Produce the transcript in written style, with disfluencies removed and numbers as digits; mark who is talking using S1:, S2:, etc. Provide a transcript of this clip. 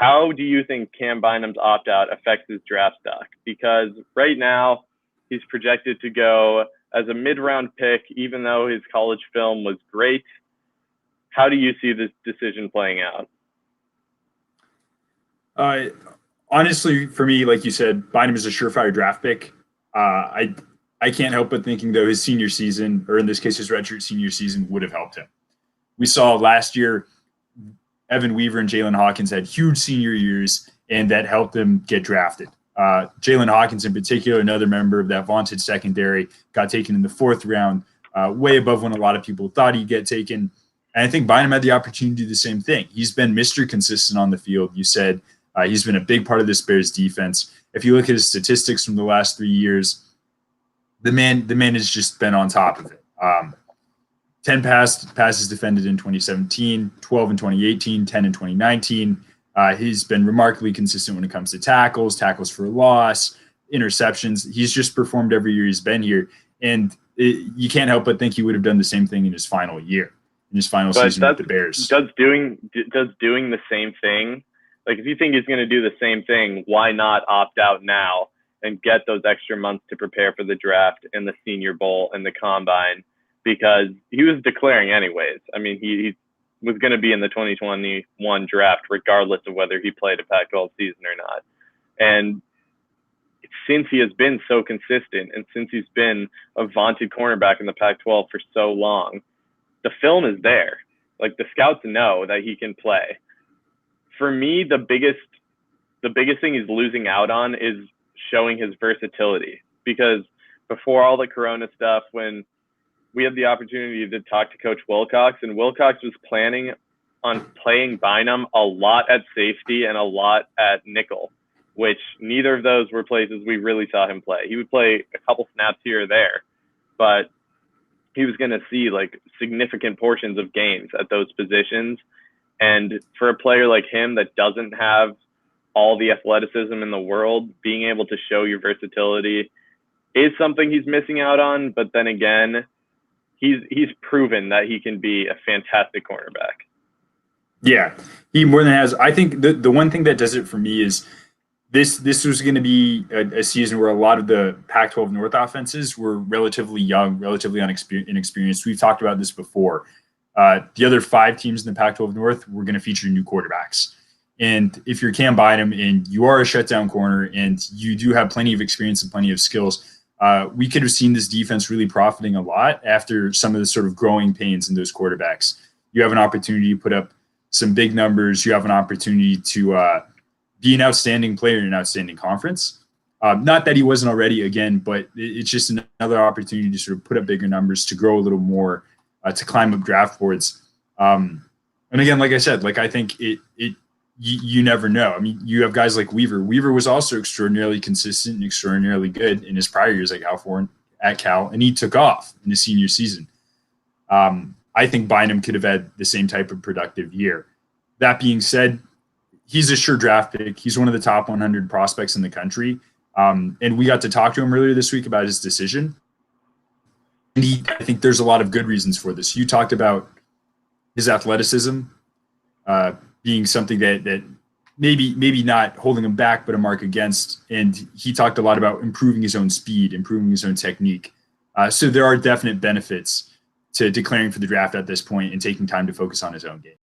S1: how do you think Cam Bynum's opt-out affects his draft stock? Because right now he's projected to go as a mid-round pick, even though his college film was great. How do you see this decision playing out?
S2: Honestly, for me, like you said, Bynum is a surefire draft pick. I can't help but thinking though his senior season, or in this case his redshirt senior season, would have helped him. We saw last year Evan Weaver and Jalen Hawkins had huge senior years, and that helped them get drafted. Jalen Hawkins, in particular, another member of that vaunted secondary, got taken in the 4th round, way above when a lot of people thought he'd get taken. And I think Bynum had the opportunity to do the same thing. He's been Mr. Consistent on the field. You said he's been a big part of this Bears defense. If you look at his statistics from the last 3 years, the man has just been on top of it. 10 passes defended in 2017, 12 in 2018, 10 in 2019. He's been remarkably consistent when it comes to tackles for loss, interceptions. He's just performed every year he's been here. And you can't help but think he would have done the same thing in his final year, in his final season with the Bears.
S1: Does doing the same thing, like if you think he's going to do the same thing, why not opt out now and get those extra months to prepare for the draft and the Senior Bowl and the Combine? Because he was declaring anyways. I mean, he was going to be in the 2021 draft regardless of whether he played a Pac-12 season or not. And since he has been so consistent and since he's been a vaunted cornerback in the Pac-12 for so long, the film is there. Like, the scouts know that he can play. For me, the biggest thing he's losing out on is showing his versatility. Because before all the Corona stuff, when we had the opportunity to talk to Coach Wilcox, and Wilcox was planning on playing Bynum a lot at safety and a lot at nickel, which neither of those were places we really saw him play. He would play a couple snaps here or there, but he was going to see like significant portions of games at those positions. And for a player like him that doesn't have all the athleticism in the world, being able to show your versatility is something he's missing out on. But then again, he's proven that he can be a fantastic cornerback.
S2: Yeah, he more than has. I think the one thing that does it for me is this was going to be a season where a lot of the Pac-12 North offenses were relatively young, relatively inexperienced. We've talked about this before. The other 5 teams in the Pac-12 North were going to feature new quarterbacks. And if you're Cam Bynum and you are a shutdown corner and you do have plenty of experience and plenty of skills, we could have seen this defense really profiting a lot after some of the sort of growing pains in those quarterbacks. You have an opportunity to put up some big numbers. You have an opportunity to be an outstanding player in an outstanding conference. Not that he wasn't already, again, but it's just another opportunity to sort of put up bigger numbers, to grow a little more, to climb up draft boards. And again, like I said, like I think you never know. I mean, you have guys like Weaver. Weaver was also extraordinarily consistent and extraordinarily good in his prior years at Cal, and he took off in his senior season. I think Bynum could have had the same type of productive year. That being said, he's a sure draft pick. He's one of the top 100 prospects in the country. And we got to talk to him earlier this week about his decision. And I think there's a lot of good reasons for this. You talked about his athleticism being something that maybe not holding him back, but a mark against. And he talked a lot about improving his own speed, improving his own technique. So there are definite benefits to declaring for the draft at this point and taking time to focus on his own game.